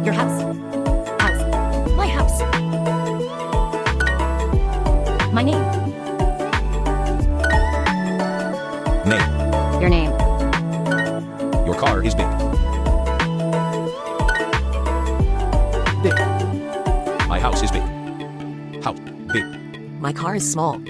Your house. House. My house. My name. Name. Your name. Your car is big. Big. My house is big. House. Big. My car is small.